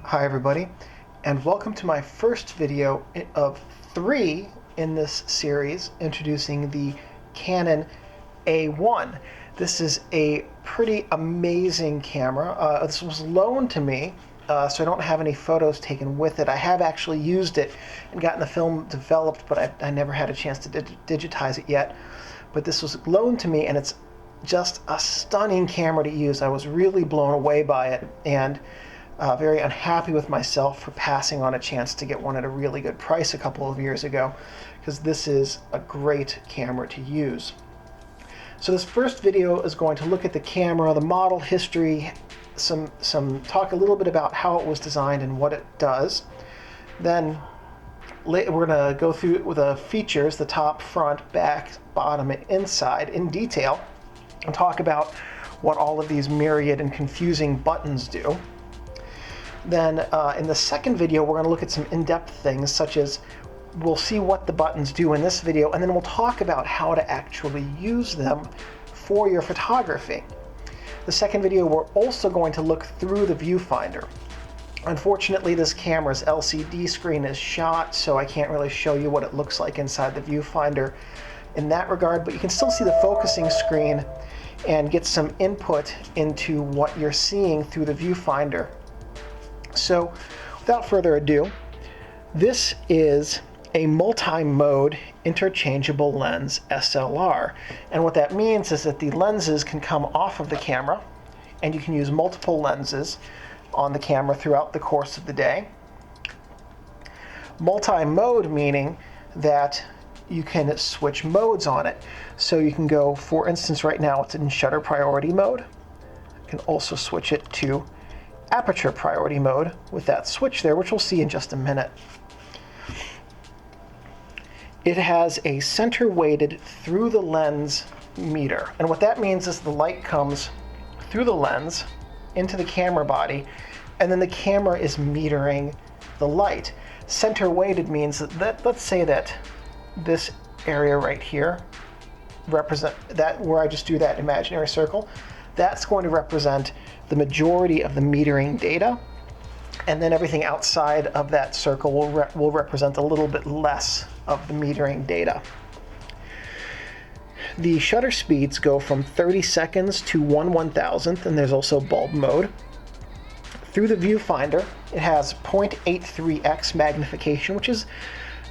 Hi everybody, and welcome to my first video of 3 in this series introducing the Canon A-1. This is a pretty amazing camera. This was loaned to me, so I don't have any photos taken with it. I have actually used it and gotten the film developed, but I never had a chance to digitize it yet. But this was loaned to me, and it's just a stunning camera to use. I was really blown away by it, and very unhappy with myself for passing on a chance to get one at a really good price a couple of years ago, because this is a great camera to use. So this first video is going to look at the camera, the model history, talk a little bit about how it was designed and what it does. Then we're going to go through the features, the top, front, back, bottom, and inside in detail, and talk about what all of these myriad and confusing buttons do. Then in the second video, we're going to look at some in-depth things, such as we'll see what the buttons do in this video, and then we'll talk about how to actually use them for your photography. The second video, we're also going to look through the viewfinder. Unfortunately, this camera's LCD screen is shot, so I can't really show you what it looks like inside the viewfinder in that regard, but you can still see the focusing screen and get some input into what you're seeing through the viewfinder. So without further ado, this is a multi-mode interchangeable lens SLR. And what that means is that the lenses can come off of the camera, and you can use multiple lenses on the camera throughout the course of the day. Multi-mode meaning that you can switch modes on it. So you can go, for instance, right now it's in shutter priority mode. You can also switch it to aperture priority mode with that switch there, which we'll see in just a minute. It has a center weighted through the lens meter, and what that means is the light comes through the lens into the camera body, and then the camera is metering the light. Center weighted means that let's say that this area right here represent that, where I just do that imaginary circle, that's going to represent the majority of the metering data, and then everything outside of that circle will represent a little bit less of the metering data. The shutter speeds go from 30 seconds to 1/1000th, and there's also bulb mode. Through the viewfinder, it has 0.83x magnification, which is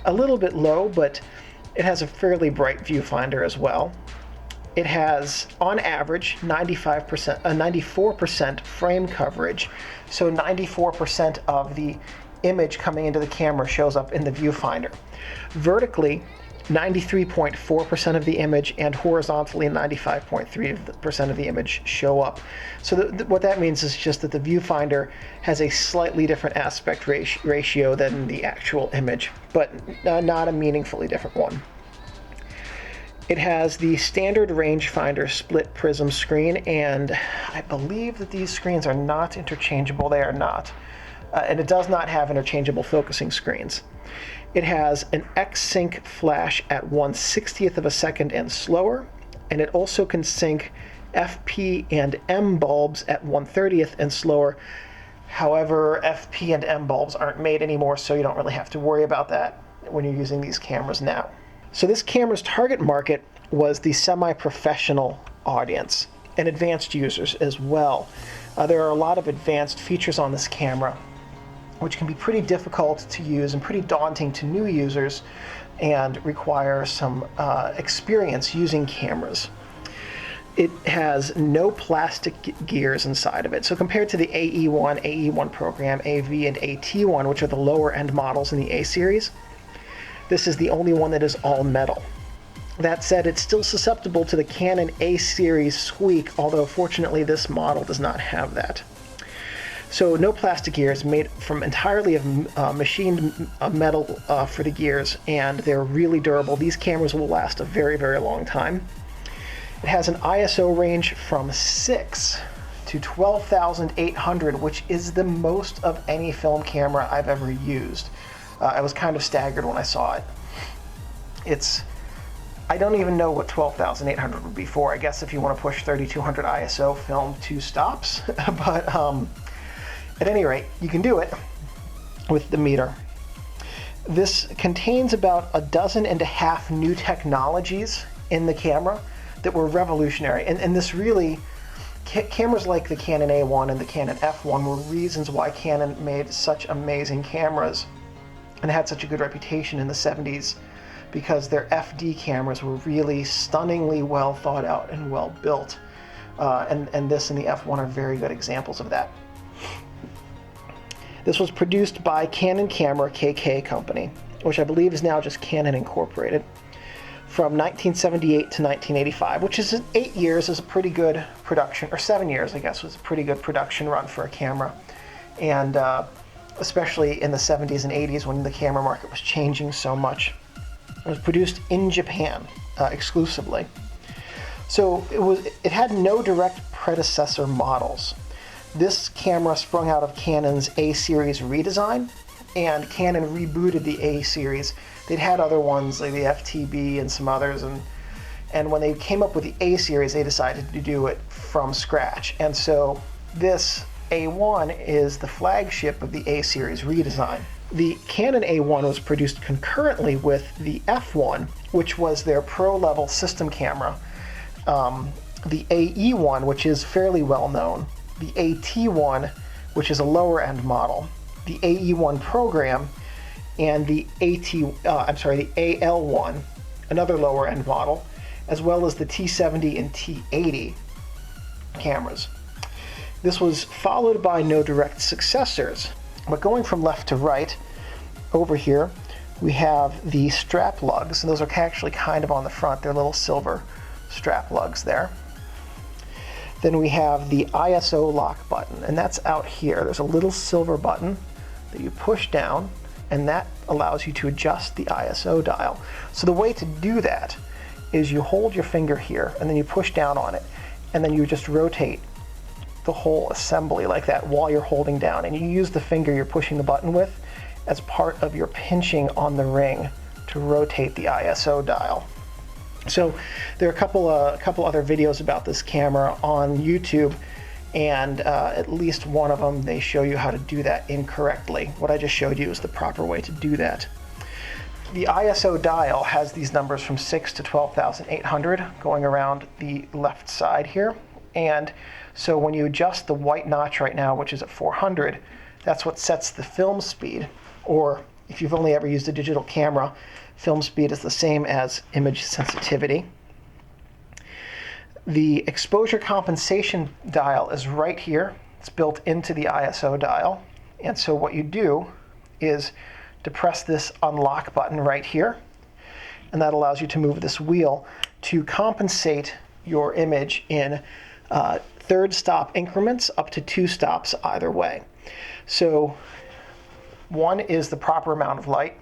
a little bit low, but it has a fairly bright viewfinder as well. It has, on average, 94% frame coverage, so 94% of the image coming into the camera shows up in the viewfinder. Vertically, 93.4% of the image, and horizontally 95.3% of the image show up. So what that means is just that the viewfinder has a slightly different aspect ratio than the actual image, but not a meaningfully different one. It has the standard rangefinder split prism screen, and I believe that these screens are not interchangeable. They are not. And it does not have interchangeable focusing screens. It has an X-Sync flash at 1/60th of a second and slower, and it also can sync FP and M bulbs at 1/30th and slower. However, FP and M bulbs aren't made anymore, so you don't really have to worry about that when you're using these cameras now. So this camera's target market was the semi-professional audience and advanced users as well. There are a lot of advanced features on this camera, which can be pretty difficult to use and pretty daunting to new users, and require some experience using cameras. It has no plastic gears inside of it. So compared to the AE1, AE1 program, AV, and AT1, which are the lower end models in the A series, this is the only one that is all metal. That said, it's still susceptible to the Canon A series squeak, although fortunately this model does not have that. So no plastic gears, made from entirely of machined metal for the gears, and they're really durable. These cameras will last a very, very long time. It has an ISO range from 6 to 12,800, which is the most of any film camera I've ever used. I was kind of staggered when I saw it. I don't even know what 12,800 would be for. I guess if you want to push 3200 ISO, film 2 stops. But At any rate, you can do it with the meter. This contains about 12.5 new technologies in the camera that were revolutionary. And this really, cameras like the Canon A-1 and the Canon F1 were reasons why Canon made such amazing cameras and had such a good reputation in the 70s, because their FD cameras were really stunningly well thought out and well built. And this and the F1 are very good examples of that. This was produced by Canon Camera KK Company, which I believe is now just Canon Incorporated, from 1978 to 1985, which is 8 years, is a pretty good production, or 7 years, I guess, was a pretty good production run for a camera. And especially in the 70s and 80s when the camera market was changing so much. It was produced in Japan exclusively. So it had no direct predecessor models. This camera sprung out of Canon's A-series redesign, and Canon rebooted the A-series. They'd had other ones like the FTB and some others, and when they came up with the A-series, they decided to do it from scratch. And so this A1 is the flagship of the A-series redesign. The Canon A1 was produced concurrently with the F1, which was their pro-level system camera, the AE1, which is fairly well known, the AT1, which is a lower-end model, the AE1 program, and the the AL1, another lower-end model, as well as the T70 and T80 cameras. This was followed by no direct successors, but going from left to right, over here, we have the strap lugs, and those are actually kind of on the front. They're little silver strap lugs there. Then we have the ISO lock button, and that's out here. There's a little silver button that you push down, and that allows you to adjust the ISO dial. So the way to do that is you hold your finger here, and then you push down on it, and then you just rotate the whole assembly like that while you're holding down, and you use the finger you're pushing the button with as part of your pinching on the ring to rotate the ISO dial. So there are a couple other videos about this camera on YouTube, and at least one of them they show you how to do that incorrectly. What I just showed you is the proper way to do that. The ISO dial has these numbers from 6 to 12,800 going around the left side here, and so when you adjust the white notch right now, which is at 400, that's what sets the film speed. Or if you've only ever used a digital camera, film speed is the same as image sensitivity. The exposure compensation dial is right here. It's built into the ISO dial. And so what you do is depress this unlock button right here, and that allows you to move this wheel to compensate your image in third stop increments up to 2 stops either way. So 1 is the proper amount of light,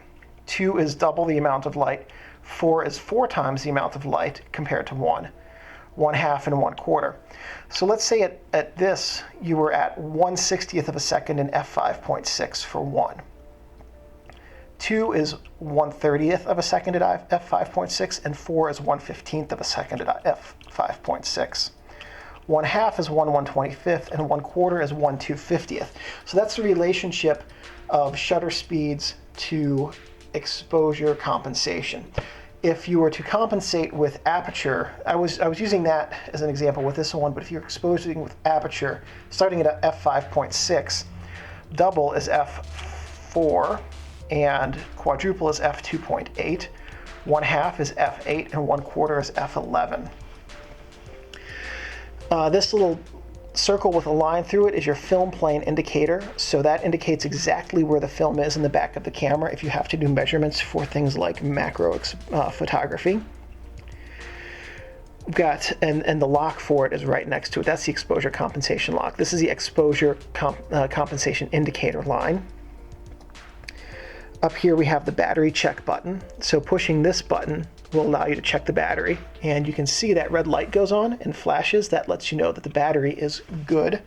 2 is double the amount of light, 4 is 4 times the amount of light compared to 1, 1/2 and 1/4. So let's say at this you were at 1/60th of a second in f5.6 for 1. 2 is 1/30th of a second at f5.6, and 4 is 1/15th of a second at f5.6. 1/2 is 1/125th, and 1/4 is 1/250th. So that's the relationship of shutter speeds to exposure compensation. If you were to compensate with aperture, I was using that as an example with this one, but if you're exposing with aperture, starting at f5.6, double is f4, and quadruple is f2.8, 1/2 is f8, and 1/4 is f11. This little circle with a line through it is your film plane indicator, so that indicates exactly where the film is in the back of the camera if you have to do measurements for things like macro photography. We've got, and the lock for it is right next to it. That's the exposure compensation lock. This is the exposure compensation indicator line. Up here we have the battery check button. So pushing this button will allow you to check the battery, and you can see that red light goes on and flashes. That lets you know that the battery is good.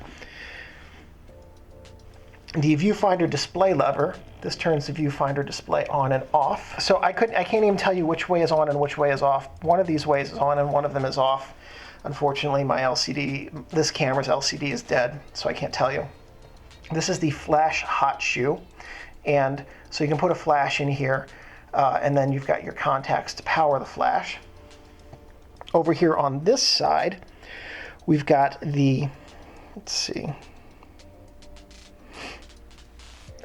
The viewfinder display lever, this turns the viewfinder display on and off. So I can't even tell you which way is on and which way is off. One of these ways is on and one of them is off. Unfortunately, my LCD, this camera's LCD is dead, so I can't tell you. This is the flash hot shoe, and so you can put a flash in here, and then you've got your contacts to power the flash. Over here on this side, we've got the, let's see,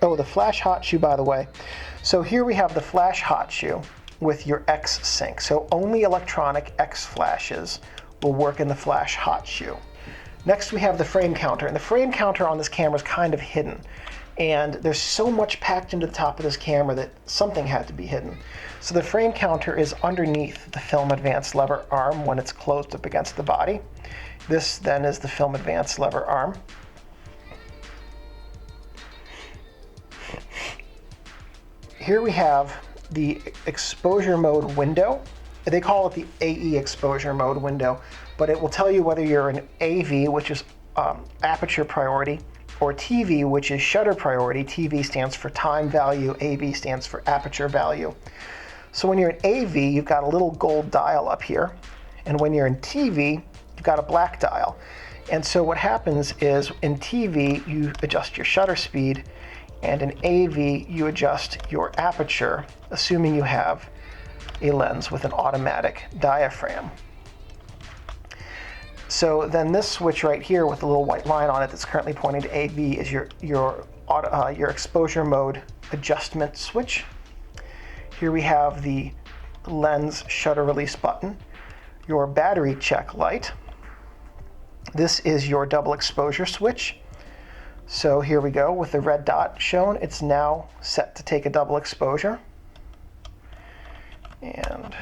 oh, the flash hot shoe, by the way. So here we have the flash hot shoe with your X sync. So only electronic X flashes will work in the flash hot shoe. Next we have the frame counter, and the frame counter on this camera is kind of hidden. And there's so much packed into the top of this camera that something had to be hidden. So the frame counter is underneath the film advance lever arm when it's closed up against the body. This then is the film advance lever arm. Here we have the exposure mode window. They call it the AE exposure mode window, but it will tell you whether you're an AV, which is aperture priority, or TV, which is shutter priority. TV stands for time value, AV stands for aperture value. So when you're in AV, you've got a little gold dial up here, and when you're in TV, you've got a black dial. And so what happens is in TV, you adjust your shutter speed, and in AV, you adjust your aperture, assuming you have a lens with an automatic diaphragm. So then this switch right here with the little white line on it that's currently pointing to AV is your exposure mode adjustment switch. Here we have the lens shutter release button, your battery check light. This is your double exposure switch. So here we go with the red dot shown. It's now set to take a double exposure. And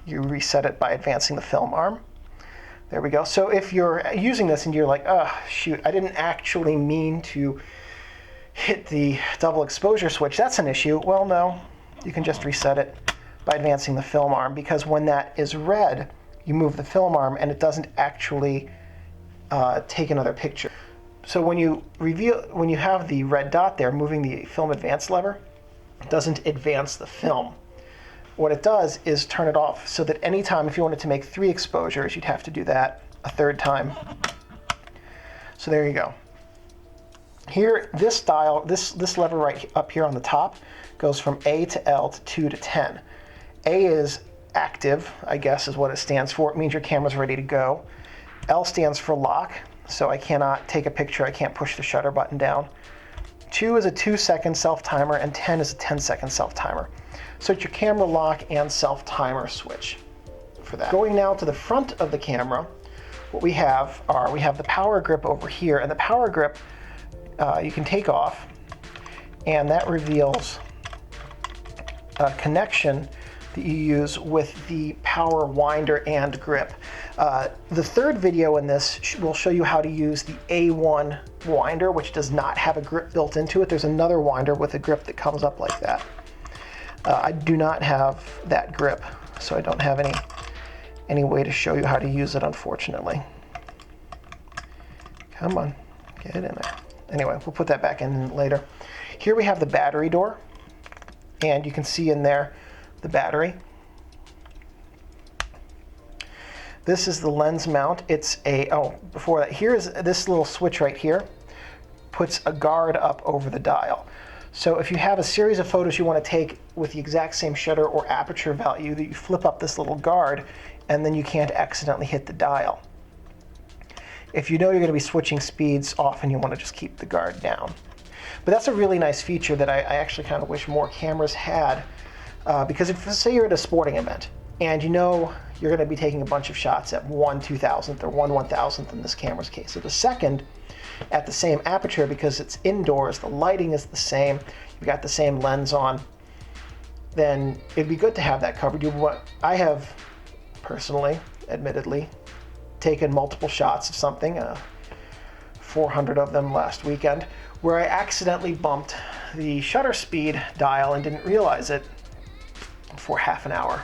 you reset it by advancing the film arm. There we go. So if you're using this and you're like, oh, shoot, I didn't actually mean to hit the double exposure switch, that's an issue. Well, no, you can just reset it by advancing the film arm, because when that is red, you move the film arm and it doesn't actually take another picture. So when you have the red dot there moving the film advance lever, it doesn't advance the film. What it does is turn it off, so that anytime if you wanted to make 3 exposures, you'd have to do that a 3rd time. So there you go. Here, this dial, this lever right up here on the top goes from A to L to 2 to 10. A is active, I guess is what it stands for. It means your camera's ready to go. L stands for lock, so I cannot take a picture, I can't push the shutter button down. 2 is a 2-second self-timer, and 10 is a 10-second self-timer. So it's your camera lock and self-timer switch for that. Going now to the front of the camera, what we have the power grip over here, and the power grip you can take off, and that reveals a connection that you use with the power winder and grip. The 3rd video in this will show you how to use the A-1 winder, which does not have a grip built into it. There's another winder with a grip that comes up like that. I do not have that grip, so I don't have any way to show you how to use it, unfortunately. Come on, get it in there. Anyway, we'll put that back in later. Here we have the battery door, and you can see in there the battery. This is the lens mount. It's before that, here's this little switch right here, puts a guard up over the dial. So if you have a series of photos you want to take with the exact same shutter or aperture value, that you flip up this little guard, and then you can't accidentally hit the dial. If you know you're going to be switching speeds, often you want to just keep the guard down. But that's a really nice feature that I actually kind of wish more cameras had, because if, say you're at a sporting event, and you know you're going to be taking a bunch of shots at 1/2000th or 1/1000th in this camera's case, so the second at the same aperture, because it's indoors, the lighting is the same, you've got the same lens on, then it'd be good to have that covered. I have personally, admittedly, taken multiple shots of something, 400 of them last weekend, where I accidentally bumped the shutter speed dial and didn't realize it for half an hour.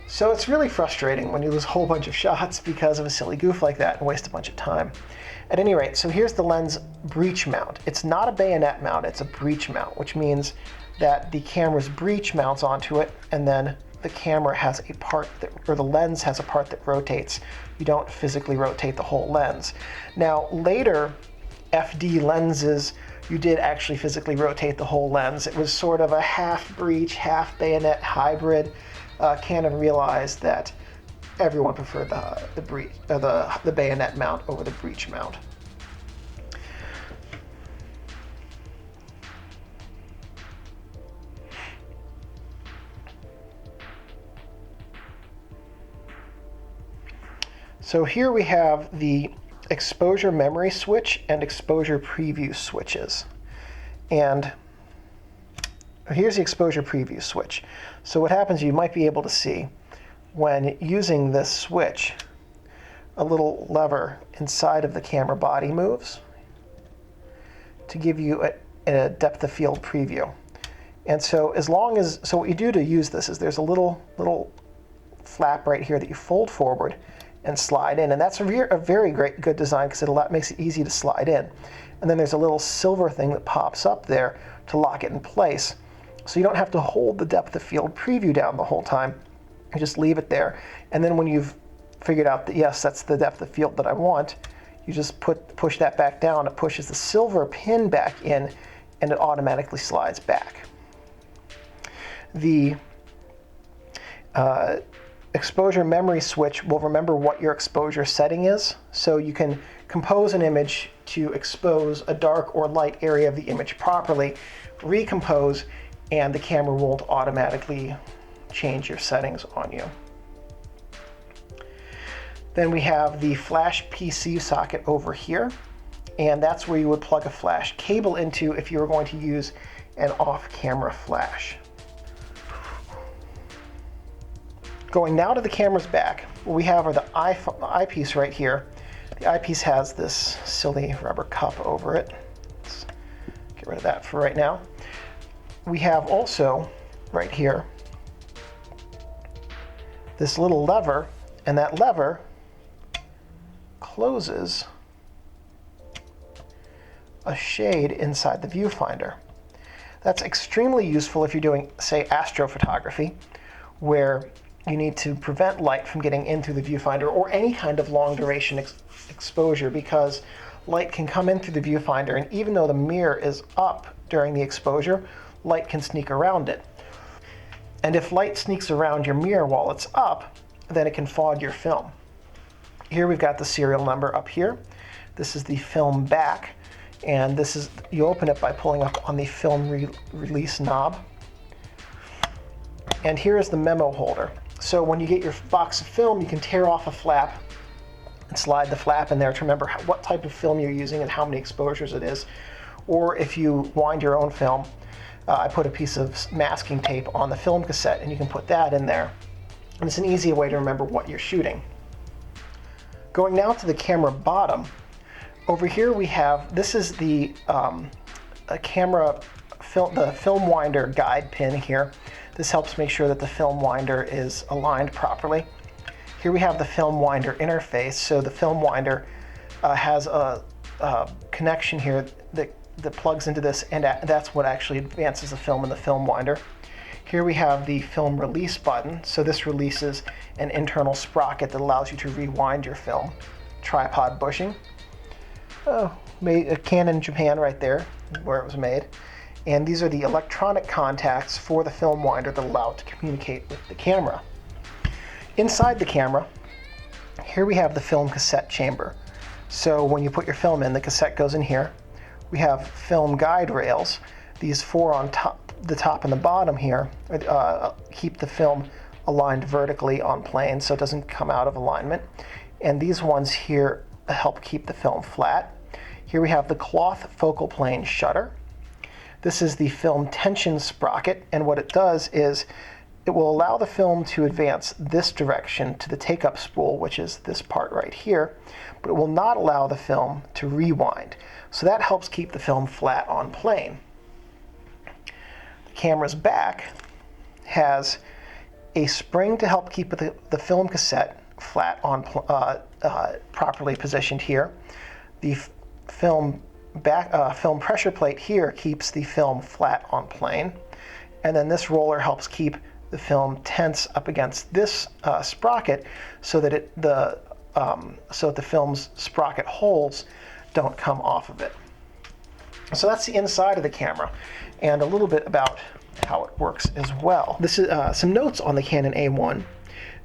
So it's really frustrating when you lose a whole bunch of shots because of a silly goof like that and waste a bunch of time. At any rate, so here's the lens breech mount. It's not a bayonet mount, it's a breech mount, which means that the camera's breech mounts onto it, and then the camera has a part that, or the lens has a part that rotates. You don't physically rotate the whole lens. Now later, FD lenses, you did actually physically rotate the whole lens. It was sort of a half breech, half bayonet hybrid. Canon realized that everyone preferred the bayonet mount over the breech mount. So here we have the exposure memory switch and exposure preview switches. And here's the exposure preview switch. So what happens, you might be able to see when using this switch, a little lever inside of the camera body moves to give you a depth of field preview. And so so what you do to use this is there's a little flap right here that you fold forward and slide in, and that's a very good design because it makes it easy to slide in. And then there's a little silver thing that pops up there to lock it in place, so you don't have to hold the depth of field preview down the whole time. You just leave it there, and then when you've figured out that yes, that's the depth of field that I want, you just push that back down. It pushes the silver pin back in, and it automatically slides back. The exposure memory switch will remember what your exposure setting is, so you can compose an image to expose a dark or light area of the image properly, recompose, and the camera won't automatically change your settings on you. Then we have the flash PC socket over here, and that's where you would plug a flash cable into if you were going to use an off-camera flash. Going now to the camera's back, what we have are the eyepiece right here. The eyepiece has this silly rubber cup over it. Let's get rid of that for right now. We have also, right here, this little lever, and that lever closes a shade inside the viewfinder. That's extremely useful if you're doing, say, astrophotography, where you need to prevent light from getting in through the viewfinder, or any kind of long duration exposure, because light can come in through the viewfinder, and even though the mirror is up during the exposure, light can sneak around it. And if light sneaks around your mirror while it's up, then it can fog your film. Here we've got the serial number up here. This is the film back, and this is, you open it by pulling up on the film release knob. And here is the memo holder. So when you get your box of film, you can tear off a flap and slide the flap in there to remember what type of film you're using and how many exposures it is. Or if you wind your own film, I put a piece of masking tape on the film cassette, and you can put that in there. And it's an easy way to remember what you're shooting. Going now to the camera bottom, over here we have, this is the film winder guide pin here. This helps make sure that the film winder is aligned properly. Here we have the film winder interface. So the film winder has a connection here that plugs into this, and that's what actually advances the film in the film winder. Here we have the film release button. So this releases an internal sprocket that allows you to rewind your film. Tripod bushing. Made a Canon Japan right there, where it was made. And these are the electronic contacts for the film winder that allow it to communicate with the camera. Inside the camera, here we have the film cassette chamber. So when you put your film in, the cassette goes in here. We have film guide rails. These four on top, the top and the bottom here, keep the film aligned vertically on plane so it doesn't come out of alignment. And these ones here help keep the film flat. Here we have the cloth focal plane shutter. This is the film tension sprocket, and what it does is it will allow the film to advance this direction to the take-up spool, which is this part right here, but it will not allow the film to rewind. So that helps keep the film flat on plane. The camera's back has a spring to help keep the film cassette flat on properly positioned here. The film pressure plate here keeps the film flat on plane, and then this roller helps keep the film tense up against this sprocket so that the film's sprocket holes don't come off of it. So that's the inside of the camera, and a little bit about how it works as well. This is some notes on the Canon A-1.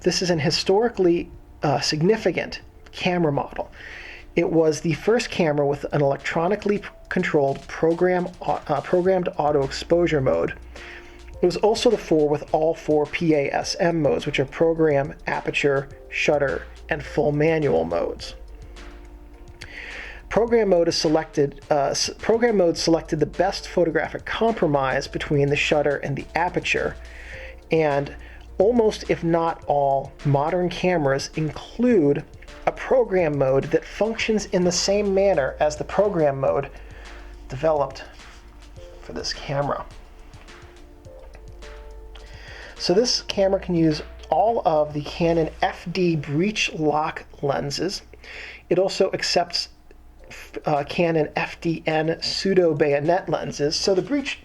This is an historically significant camera model. It was the first camera with an electronically controlled programmed auto exposure mode. It was also the with all four PASM modes, which are program, aperture, shutter, and full manual modes. Program mode selected the best photographic compromise between the shutter and the aperture, and almost, if not all, modern cameras include a program mode that functions in the same manner as the program mode developed for this camera. So this camera can use all of the Canon FD breech lock lenses. It also accepts Canon FDN pseudo bayonet lenses. So the breech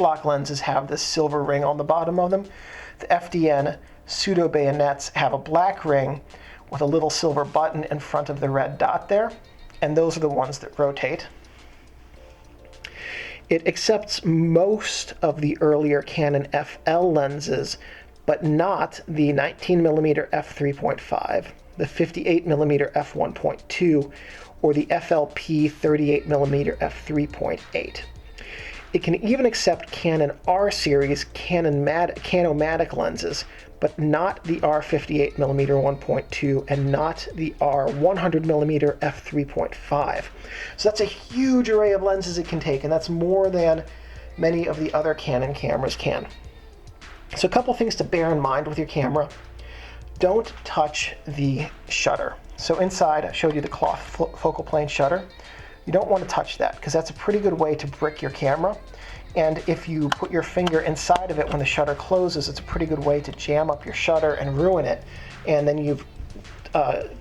lock lenses have this silver ring on the bottom of them. The FDN pseudo bayonets have a black ring with a little silver button in front of the red dot there, and those are the ones that rotate. It accepts most of the earlier Canon FL lenses, but not the 19mm f3.5, the 58mm f1.2, or the FLP 38mm f3.8. It can even accept Canon R series Canomatic lenses, but not the R58mm 1.2 and not the R100mm f3.5. So that's a huge array of lenses it can take, and that's more than many of the other Canon cameras can. So a couple things to bear in mind with your camera. Don't touch the shutter. So inside, I showed you the cloth focal plane shutter. You don't want to touch that because that's a pretty good way to brick your camera. And if you put your finger inside of it when the shutter closes, it's a pretty good way to jam up your shutter and ruin it. And then you've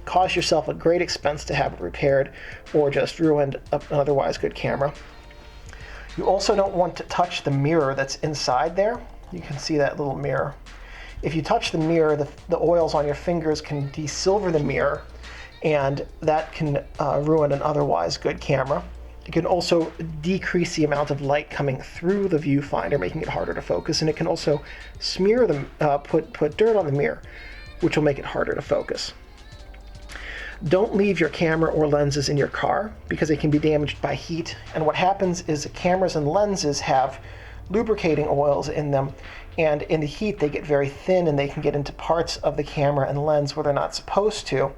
caused yourself a great expense to have it repaired, or just ruined an otherwise good camera. You also don't want to touch the mirror that's inside there. You can see that little mirror. If you touch the mirror, the oils on your fingers can desilver the mirror, and that can ruin an otherwise good camera. It can also decrease the amount of light coming through the viewfinder, making it harder to focus, and it can also smear put dirt on the mirror, which will make it harder to focus. Don't leave your camera or lenses in your car because they can be damaged by heat, and what happens is that cameras and lenses have lubricating oils in them, and in the heat they get very thin and they can get into parts of the camera and lens where they're not supposed to,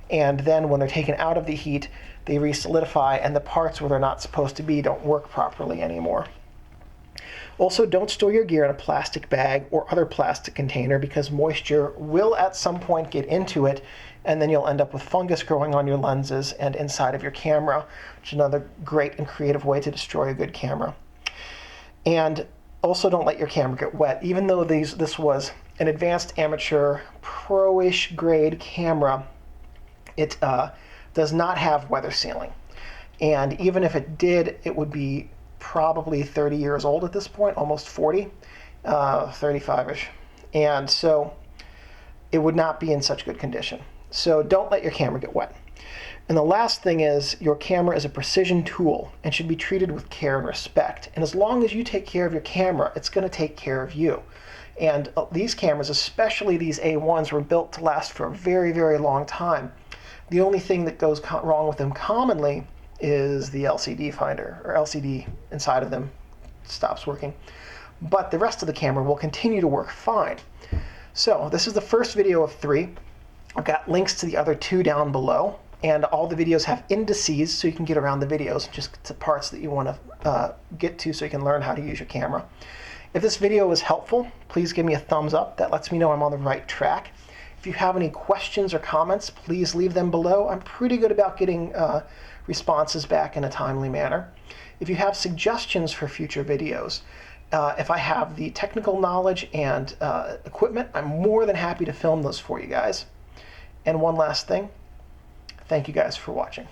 and then when they're taken out of the heat they re-solidify, and the parts where they're not supposed to be don't work properly anymore. Also, don't store your gear in a plastic bag or other plastic container because moisture will at some point get into it, and then you'll end up with fungus growing on your lenses and inside of your camera, which is another great and creative way to destroy a good camera. And also don't let your camera get wet. Even though this was an advanced amateur pro-ish grade camera, it does not have weather sealing. And even if it did, it would be probably 30 years old at this point, almost 40, 35-ish. And so it would not be in such good condition. So don't let your camera get wet. And the last thing is, your camera is a precision tool and should be treated with care and respect. And as long as you take care of your camera, it's going to take care of you. And these cameras, especially these A1s, were built to last for a very, very long time. The only thing that goes wrong with them commonly is the LCD finder, or LCD inside of them stops working. But the rest of the camera will continue to work fine. So this is the first video of 3. I've got links to the other 2 down below, and all the videos have indices so you can get around the videos, just to parts that you want to get to so you can learn how to use your camera. If this video was helpful, please give me a thumbs up. That lets me know I'm on the right track. If you have any questions or comments, please leave them below. I'm pretty good about getting responses back in a timely manner. If you have suggestions for future videos, if I have the technical knowledge and equipment, I'm more than happy to film those for you guys. And one last thing, thank you guys for watching.